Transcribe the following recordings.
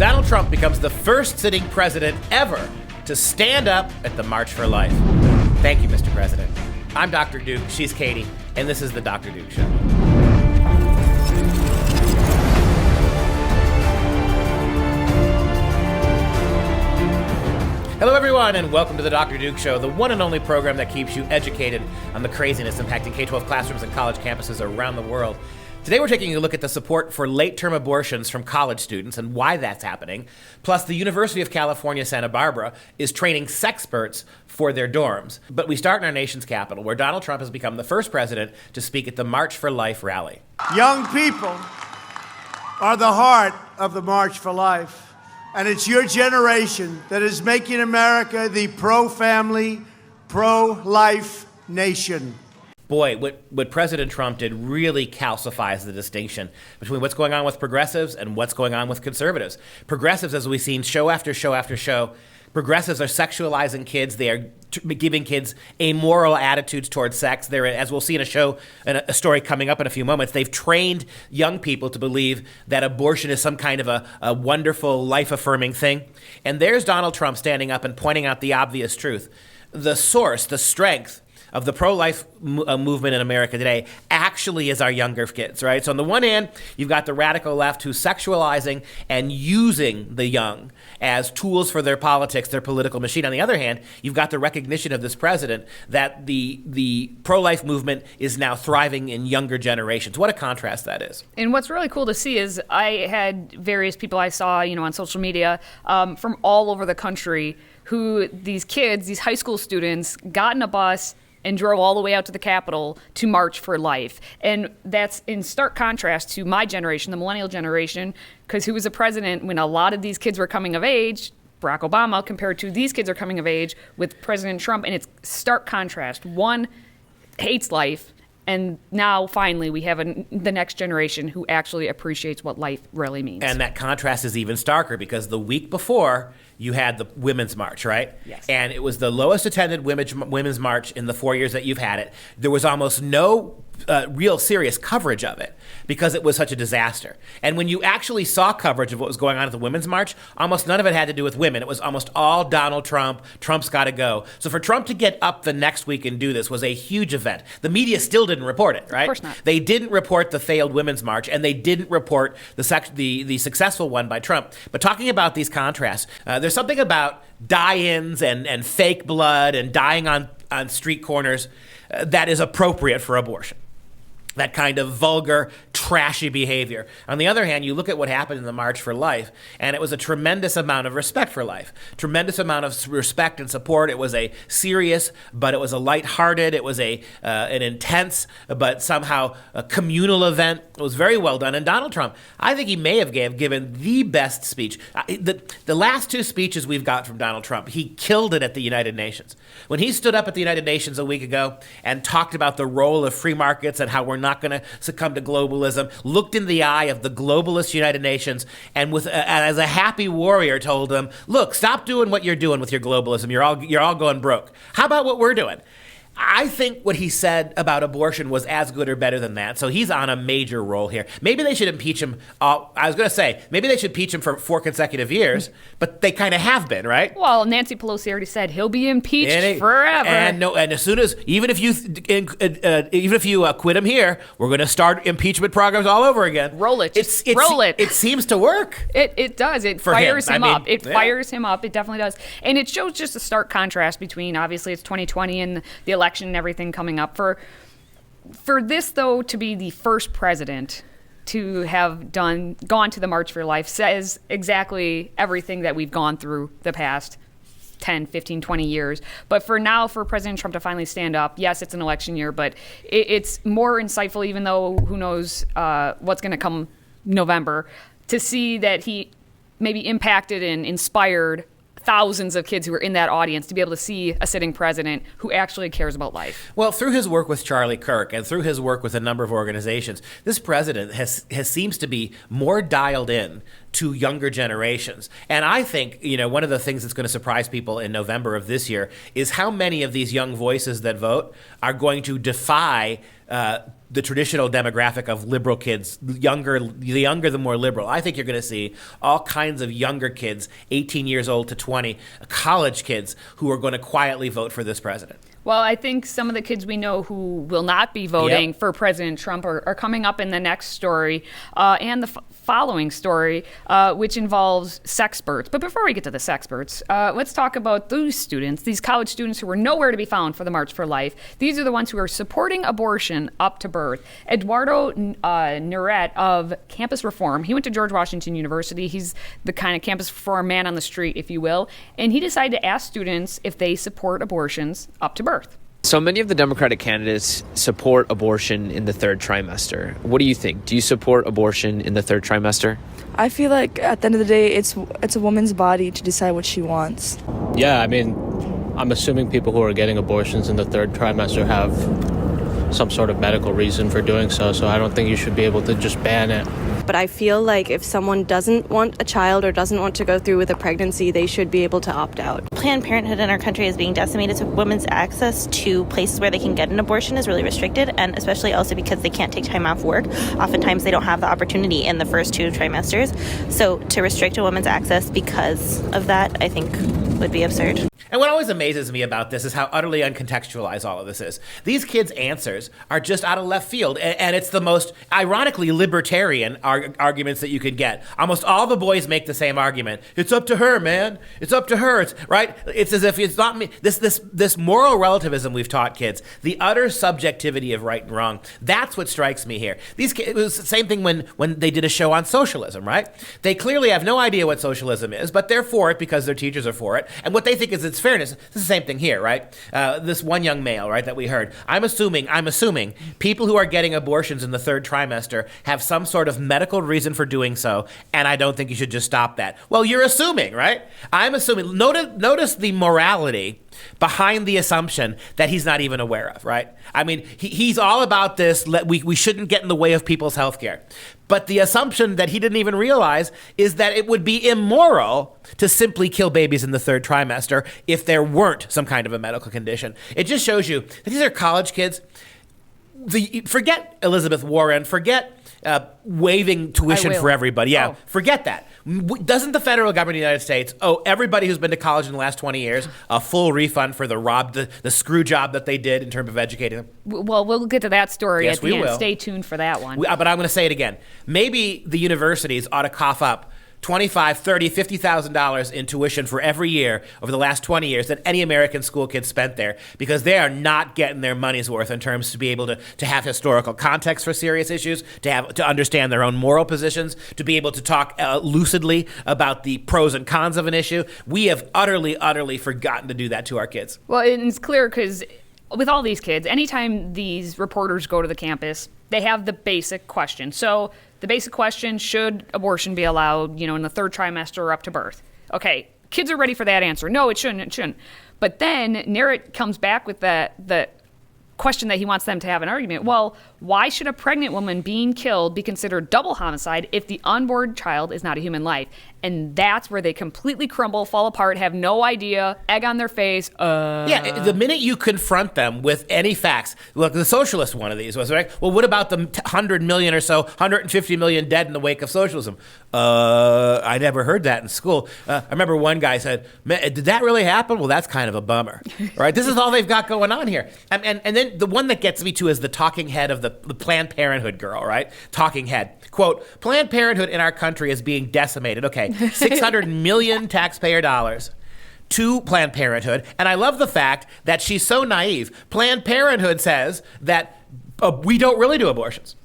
Donald Trump becomes the first sitting president ever to stand up at the March for Life. Thank you, Mr. President. I'm Dr. Duke, she's Katie, and this is the Dr. Duke Show. Hello, everyone, and welcome to the Dr. Duke Show, the one and only program that keeps you educated on the craziness impacting K-12 classrooms and college campuses around the world. Today, we're taking a look at the support for late-term abortions from college students and why that's happening. Plus, the University of California, Santa Barbara is training sexperts for their dorms. But we start in our nation's capital, where Donald Trump has become the first president to speak at the March for Life rally. Young people are the heart of the March for Life. And it's your generation that is making America the pro-family, pro-life nation. Boy, what President Trump did really calcifies the distinction between what's going on with progressives and what's going on with conservatives. Progressives, as we've seen show after show after show, progressives are sexualizing kids. They are giving kids amoral attitudes towards sex. They're, as we'll see in a story coming up in a few moments, they've trained young people to believe that abortion is some kind of a wonderful, life-affirming thing. And there's Donald Trump standing up and pointing out the obvious truth. The source, the strength of the pro-life movement in America today actually is our younger kids, right? So on the one hand, you've got the radical left who's sexualizing and using the young as tools for their politics, their political machine. On the other hand, you've got the recognition of this president that the pro-life movement is now thriving in younger generations. What a contrast that is. And what's really cool to see is I had various people I saw, on social media from all over the country who these kids, these high school students, got in a bus and drove all the way out to the Capitol to March for Life. And that's in stark contrast to my generation, the millennial generation, because who was the president when a lot of these kids were coming of age, Barack Obama, compared to these kids are coming of age with President Trump. And it's stark contrast. One hates life, and now finally we have the next generation who actually appreciates what life really means. And that contrast is even starker because the week before, you had the Women's March, right? Yes. And it was the lowest attended Women's March in the 4 years that you've had it. There was almost no real serious coverage of it because it was such a disaster. And when you actually saw coverage of what was going on at the Women's March, almost none of it had to do with women. It was almost all Donald Trump. Trump's got to go. So for Trump to get up the next week and do this was a huge event. The media still didn't report it, right? Of course not. They didn't report the failed Women's March, and they didn't report the successful one by Trump. But talking about these contrasts, there's something about die-ins and fake blood and dying on street corners that is appropriate for abortion. That kind of vulgar, trashy behavior. On the other hand, you look at what happened in the March for Life, and it was a tremendous amount of respect for life, tremendous amount of respect and support. It was a serious, but it was a lighthearted. It was an intense, but somehow a communal event. It was very well done. And Donald Trump, I think he may have given the best speech. The last two speeches we've got from Donald Trump, he killed it at the United Nations. When he stood up at the United Nations a week ago and talked about the role of free markets and how we're not going to succumb to globalism, looked in the eye of the globalist United Nations, and as a happy warrior told them, look, stop doing what you're doing with your globalism. You're all going broke. How about what we're doing? I think what he said about abortion was as good or better than that. So he's on a major role here. Maybe they should impeach him. I was going to say, maybe they should impeach him for 4 consecutive years, but they kind of have been, right? Well, Nancy Pelosi already said he'll be impeached forever. And as soon as, even if you quit him here, we're going to start impeachment programs all over again. Roll it. Roll it. It seems to work. It does. It fires him up. It fires him up. It definitely does. And it shows just a stark contrast between, obviously, it's 2020 and the election and everything coming up. For this, though, to be the first president to have gone to the March for Life says exactly everything that we've gone through the past 10, 15, 20 years. But for now, for President Trump to finally stand up, yes, it's an election year, but it's more insightful, even though who knows what's going to come November, to see that he maybe impacted and inspired thousands of kids who were in that audience to be able to see a sitting president who actually cares about life. Well, through his work with Charlie Kirk and through his work with a number of organizations, this president seems to be more dialed in to younger generations. And I think, one of the things that's going to surprise people in November of this year is how many of these young voices that vote are going to defy the traditional demographic of liberal kids, the younger, the more liberal. I think you're going to see all kinds of younger kids, 18 years old to 20, college kids, who are going to quietly vote for this president. Well, I think some of the kids we know who will not be voting for President Trump are coming up in the next story and the following story, which involves Sexperts. But before we get to the Sexperts, let's talk about those students, these college students who were nowhere to be found for the March for Life. These are the ones who are supporting abortion up to birth. Eduardo Nuret of Campus Reform, he went to George Washington University. He's the kind of campus reform man on the street, if you will. And he decided to ask students if they support abortions up to birth. So many of the Democratic candidates support abortion in the third trimester. What do you think? Do you support abortion in the third trimester? I feel like at the end of the day, it's a woman's body to decide what she wants. Yeah, I mean, I'm assuming people who are getting abortions in the third trimester have some sort of medical reason for doing so, so I don't think you should be able to just ban it. But I feel like if someone doesn't want a child or doesn't want to go through with a pregnancy, they should be able to opt out. Planned Parenthood in our country is being decimated, so women's access to places where they can get an abortion is really restricted, and especially also because they can't take time off work. Oftentimes they don't have the opportunity in the first 2 trimesters. So to restrict a woman's access because of that, I think would be absurd. And what always amazes me about this is how utterly uncontextualized all of this is. These kids' answers are just out of left field, and it's the most ironically libertarian arguments that you could get. Almost all the boys make the same argument. It's up to her, man. It's up to her. It's right. It's as if it's not me. This moral relativism we've taught kids, the utter subjectivity of right and wrong. That's what strikes me here. These kids, it was the same thing when they did a show on socialism, right? They clearly have no idea what socialism is, but they're for it because their teachers are for it, and what they think is its fairness. It's the same thing here, right? This one young male, right, that we heard. I'm assuming people who are getting abortions in the third trimester have some sort of medical reason for doing so, and I don't think you should just stop that. Well, you're assuming, right? I'm assuming. Notice the morality behind the assumption that he's not even aware of, right? I mean, he's all about this, we shouldn't get in the way of people's health care. But the assumption that he didn't even realize is that it would be immoral to simply kill babies in the third trimester if there weren't some kind of a medical condition. It just shows you that these are college kids. Forget Elizabeth Warren, forget waiving tuition for everybody. Yeah, forget that. Doesn't the federal government of the United States owe everybody who's been to college in the last 20 years a full refund for the screw job that they did in terms of educating them? Well, we'll get to that story at the end. Stay tuned for that one. But I'm going to say it again. Maybe the universities ought to cough up $25,000, $30,000, $50,000 in tuition for every year over the last 20 years that any American school kid spent there, because they are not getting their money's worth in terms to be able to have historical context for serious issues, to understand their own moral positions, to be able to talk lucidly about the pros and cons of an issue. We have utterly forgotten to do that to our kids. Well, it's clear because with all these kids, anytime these reporters go to the campus, they have the basic question. So the basic question, should abortion be allowed, in the third trimester or up to birth? Okay, kids are ready for that answer. No, it shouldn't. But then Nuret comes back with the question that he wants them to have an argument. Well, why should a pregnant woman being killed be considered double homicide if the unborn child is not a human life? And that's where they completely crumble, fall apart, have no idea, egg on their face. Yeah, the minute you confront them with any facts, look, the socialist one of these was, right? Well, what about the 100 million or so, 150 million dead in the wake of socialism? I never heard that in school. I remember one guy said, "Man, did that really happen? Well, that's kind of a bummer." Right? This is all they've got going on here. And then the one that gets me, too, is the talking head of the Planned Parenthood girl, right? Talking head. Quote, "Planned Parenthood in our country is being decimated." Okay. 600 million taxpayer dollars to Planned Parenthood. And I love the fact that she's so naive. Planned Parenthood says that we don't really do abortions.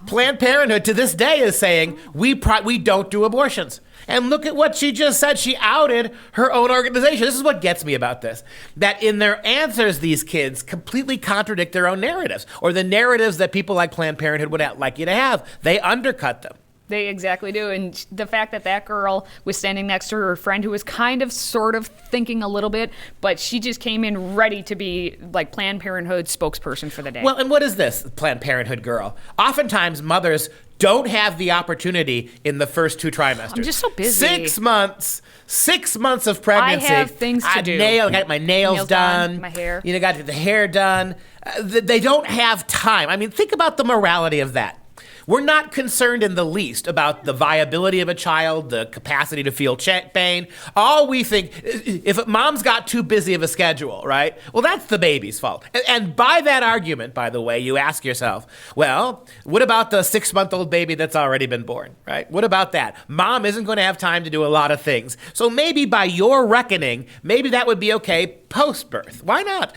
Planned Parenthood to this day is saying we don't do abortions. And look at what she just said. She outed her own organization. This is what gets me about this. That in their answers, these kids completely contradict their own narratives, or the narratives that people like Planned Parenthood would like you to have. They undercut them. They exactly do. And the fact that girl was standing next to her friend who was kind of sort of thinking a little bit, but she just came in ready to be like Planned Parenthood spokesperson for the day. Well, and what is this Planned Parenthood girl? Oftentimes mothers don't have the opportunity in the first 2 trimesters. I'm just so busy. 6 months. 6 months of pregnancy. I have things to do. Got my nails done. My hair. Got the hair done. They don't have time. I mean, think about the morality of that. We're not concerned in the least about the viability of a child, the capacity to feel pain. All we think, if mom's got too busy of a schedule, right? Well, that's the baby's fault. And by that argument, by the way, you ask yourself, well, what about the 6-month-old baby that's already been born, right? What about that? Mom isn't going to have time to do a lot of things. So maybe by your reckoning, maybe that would be okay post-birth. Why not?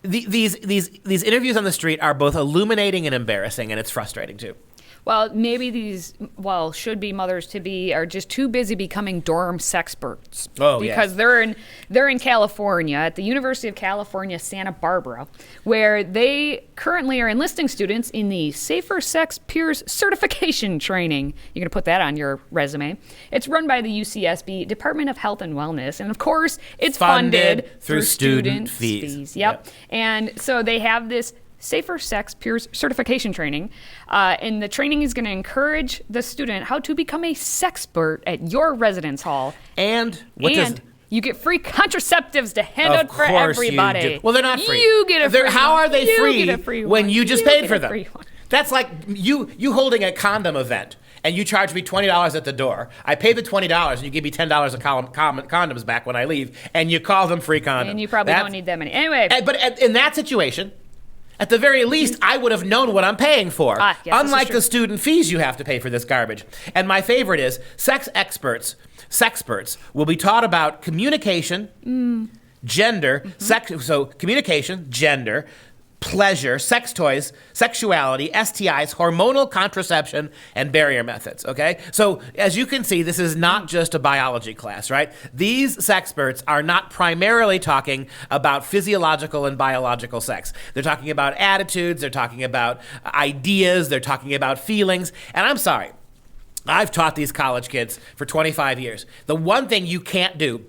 These interviews on the street are both illuminating and embarrassing, and it's frustrating too. Well, maybe these, should-be mothers-to-be are just too busy becoming dorm sexperts. Oh, because yes. they're in California, at the University of California, Santa Barbara, where they currently are enlisting students in the Safer Sex Peers Certification Training. You're going to put that on your resume. It's run by the UCSB Department of Health and Wellness, and of course, it's funded through student fees. Yep. And so they have this Safer Sex Peers Certification Training, and the training is going to encourage the student how to become a sexpert at your residence hall. And you get free contraceptives to hand out for everybody. You do. Well, they're not free. You get a free one. How are they free when you just paid for them? Free one. That's like you holding a condom event, and you charge me $20 at the door. I pay the $20, and you give me $10 of condoms back when I leave, and you call them free condoms. And you probably don't need that many. Anyway. But in that situation, at the very least, I would have known what I'm paying for, yes, unlike the student fees you have to pay for this garbage. And my favorite is sexperts will be taught about communication, gender, so communication, gender, pleasure, sex toys, sexuality, STIs, hormonal contraception, and barrier methods, okay? So as you can see, this is not just a biology class, right? These sexperts are not primarily talking about physiological and biological sex. They're talking about attitudes, they're talking about ideas, they're talking about feelings, and I'm sorry, I've taught these college kids for 25 years. The one thing you can't do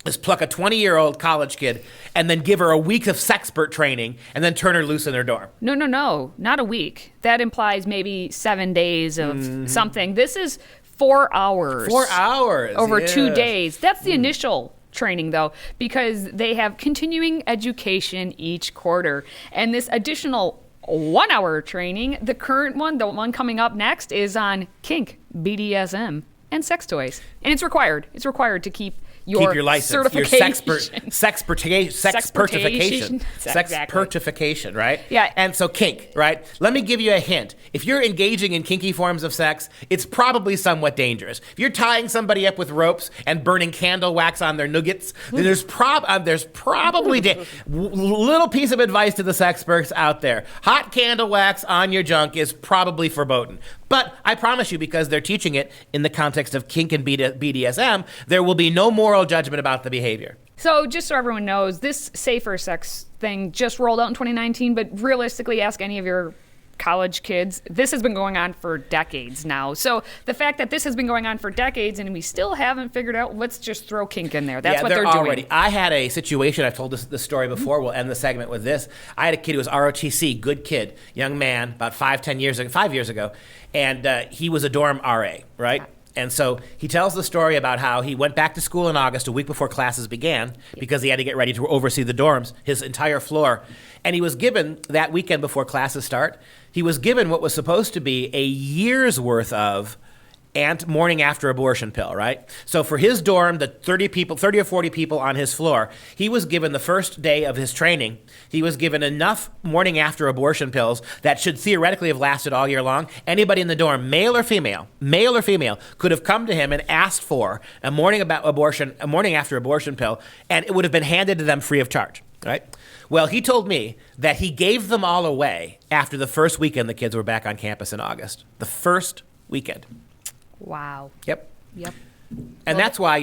is pluck a 20-year-old college kid and then give her a week of sexpert training and then turn her loose in her dorm. No, not a week. That implies maybe 7 days of something. This is 4 hours. 4 hours. Over 2 days. That's the initial training, though, because they have continuing education each quarter. And this additional 1 hour training, the current one, the one coming up next, is on kink, BDSM, and sex toys. And it's required. It's required to keep your license, your sexpertification, right? Yeah. And so kink, right? Let me give you a hint. If you're engaging in kinky forms of sex, it's probably somewhat dangerous. If you're tying somebody up with ropes and burning candle wax on their nuggets, then there's probably little piece of advice to the sexperts out there. Hot candle wax on your junk is probably verboten. But I promise you, because they're teaching it in the context of kink and BDSM, there will be no moral judgment about the behavior. So just so everyone knows, this safer sex thing just rolled out in 2019, but realistically, ask any of your college kids, this has been going on for decades now. So the fact that this has been going on for decades and we still haven't figured out, let's just throw kink in there. That's what they're doing. I had a situation, I've told this story before, we'll end the segment with this. I had a kid who was ROTC, good kid, young man, about 5 years ago, and he was a dorm RA, right? And so he tells the story about how he went back to school in August, a week before classes began, because he had to get ready to oversee the dorms, his entire floor. And he was given, that weekend before classes start, he was given what was supposed to be a year's worth of morning after abortion pill, right? So for his dorm, the 30 or 40 people on his floor, he was given the first day of his training, he was given enough morning after abortion pills that should theoretically have lasted all year long. Anybody in the dorm, male or female, could have come to him and asked for a morning after abortion pill, and it would have been handed to them free of charge, right? Well, he told me that he gave them all away after the first weekend the kids were back on campus in August. The first weekend. Wow. Yep. And Well, that's why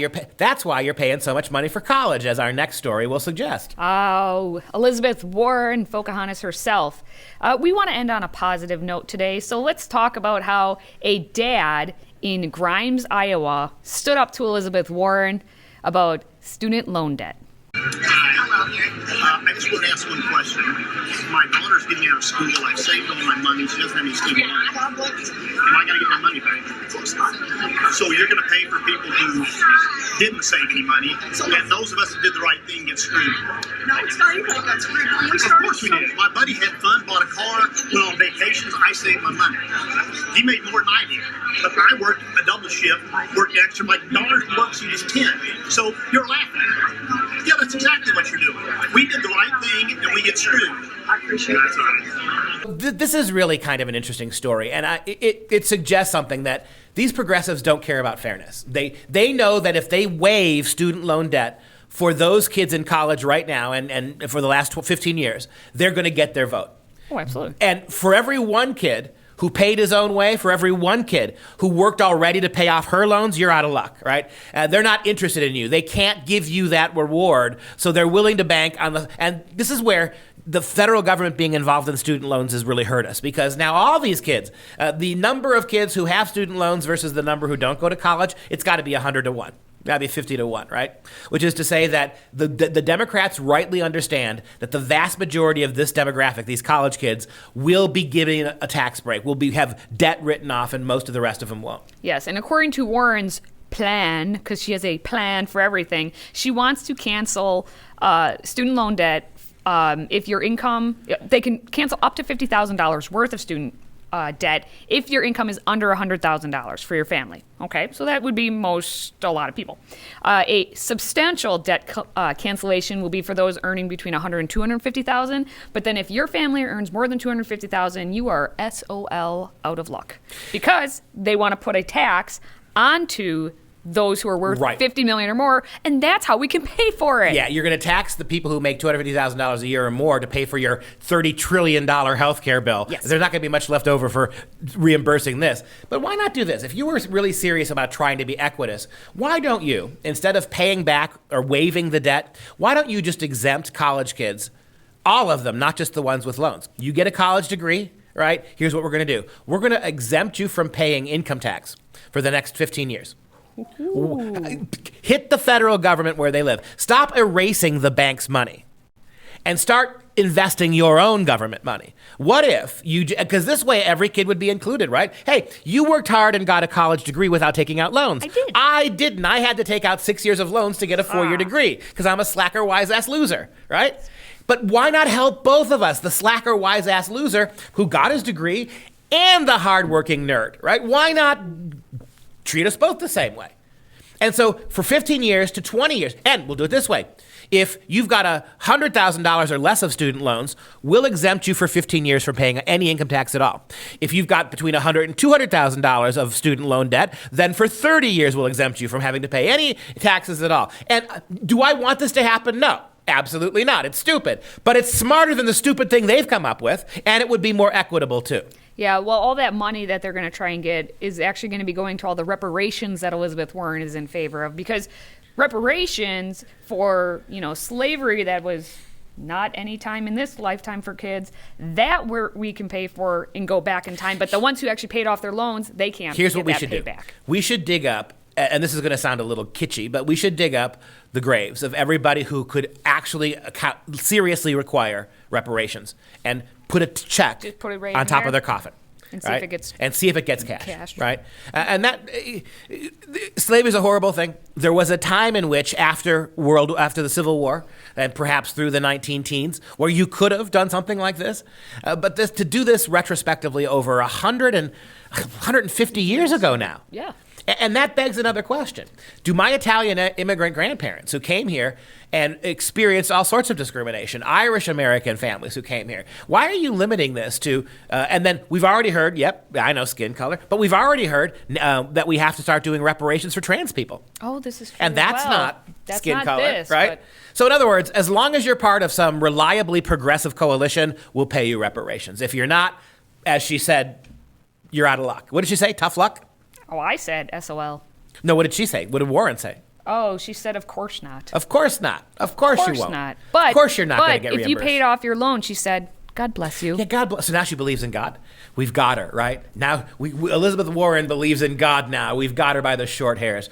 you're paying so much money for college, as our next story will suggest. Oh, Elizabeth Warren, Pocahontas herself. We want to end on a positive note today, so let's talk about how a dad in Grimes, Iowa, stood up to Elizabeth Warren about student loan debt. Hello here. I just want to ask one question. My daughter's getting out of school. I've saved all my money. She doesn't have any student loans. Am I going to get my money back? Of course not. So you're going to pay for people who didn't save any money, and those of us who did the right thing get screwed. No, it's not even like that's screwed. Of course we did. My buddy had fun, bought a car, went on vacations. I saved my money. He made more than I did. But I worked a double shift, worked extra. My daughter works, she was 10. So you're laughing at it. Yeah, that's exactly what you're doing. We did the right thing, and we get screwed. I appreciate That's all right. This is really kind of an interesting story, and it suggests something that these progressives don't care about fairness. They know that if they waive student loan debt for those kids in college right now and for the last 15 years, they're going to get their vote. Oh, absolutely. And for every one kid who paid his own way, for every one kid who worked already to pay off her loans, you're out of luck, right? They're not interested in you. They can't give you that reward, so they're willing to bank on the... And this is where the federal government being involved in student loans has really hurt us, because now all these kids, the number of kids who have student loans versus the number who don't go to college, it's got to be 100 to 1. Got to be 50 to 1, right? Which is to say that the Democrats rightly understand that the vast majority of this demographic, these college kids, will be given a tax break, have debt written off, and most of the rest of them won't. Yes, and according to Warren's plan, because she has a plan for everything, she wants to cancel student loan debt. If your income, they can cancel up to $50,000 worth of student debt if your income is under $100,000 for your family. Okay, so that would be a lot of people. A substantial debt cancellation will be for those earning between $100,000 and $250,000. But then if your family earns more than $250,000, you are SOL, out of luck, because they want to put a tax onto those who are worth $50 million or more, and that's how we can pay for it. Yeah, you're going to tax the people who make $250,000 a year or more to pay for your $30 trillion health care bill. Yes. There's not going to be much left over for reimbursing this. But why not do this? If you were really serious about trying to be equitous, why don't you, instead of paying back or waiving the debt, why don't you just exempt college kids, all of them, not just the ones with loans? You get a college degree, right? Here's what we're going to do. We're going to exempt you from paying income tax for the next 15 years. Ooh. Hit the federal government where they live. Stop erasing the bank's money and start investing your own government money. What if you, because this way every kid would be included, right? Hey, you worked hard and got a college degree without taking out loans. I did. I didn't. I had to take out 6 years of loans to get a 4-year degree because I'm a slacker, wise-ass loser, right? But why not help both of us, the slacker, wise-ass loser who got his degree and the hardworking nerd, right? Why not treat us both the same way? And so for 15 years to 20 years, and we'll do it this way. If you've got $100,000 or less of student loans, we'll exempt you for 15 years from paying any income tax at all. If you've got between $100,000 and $200,000 of student loan debt, then for 30 years we'll exempt you from having to pay any taxes at all. And do I want this to happen? No. Absolutely not. It's stupid. But it's smarter than the stupid thing they've come up with, and it would be more equitable too. Yeah, well, all that money that they're going to try and get is actually going to be going to all the reparations that Elizabeth Warren is in favor of, because reparations for, slavery that was not any time in this lifetime for kids, that we can pay for and go back in time. But the ones who actually paid off their loans, they can't. Here's what we should do. We should dig up, and this is going to sound a little kitschy, but we should dig up the graves of everybody who could actually seriously require reparations and put a check put it right on top of their coffin. And see if it gets cashed. Right? And that slavery is a horrible thing. There was a time in which after the Civil War, and perhaps through the 19-teens, where you could have done something like this. But to do this retrospectively over 150 years ago now. Yeah. And that begs another question. Do my Italian immigrant grandparents who came here and experienced all sorts of discrimination, Irish American families who came here, why are you limiting this to, and then we've already heard, yep, I know skin color, but we've already heard that we have to start doing reparations for trans people. Oh, this is true. And that's not skin color, this, right? So in other words, as long as you're part of some reliably progressive coalition, we'll pay you reparations. If you're not, as she said, you're out of luck. What did she say? Tough luck? Oh, I said SOL. No, what did she say? What did Warren say? Oh, she said, of course not. Of course not. Of course you won't. Not. But, of course you're not going to get reimbursed. If you paid off your loan, she said, God bless you. Yeah, God bless. So now she believes in God. We've got her, right? Now, Elizabeth Warren believes in God now. We've got her by the short hairs.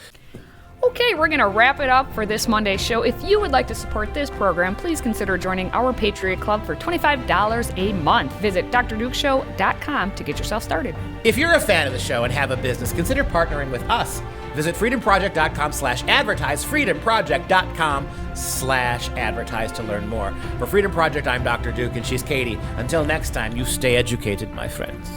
Okay, we're going to wrap it up for this Monday show. If you would like to support this program, please consider joining our Patriot Club for $25 a month. Visit drdukeshow.com to get yourself started. If you're a fan of the show and have a business, consider partnering with us. Visit freedomproject.com/advertise, freedomproject.com/advertise to learn more. For Freedom Project, I'm Dr. Duke and she's Katie. Until next time, you stay educated, my friends.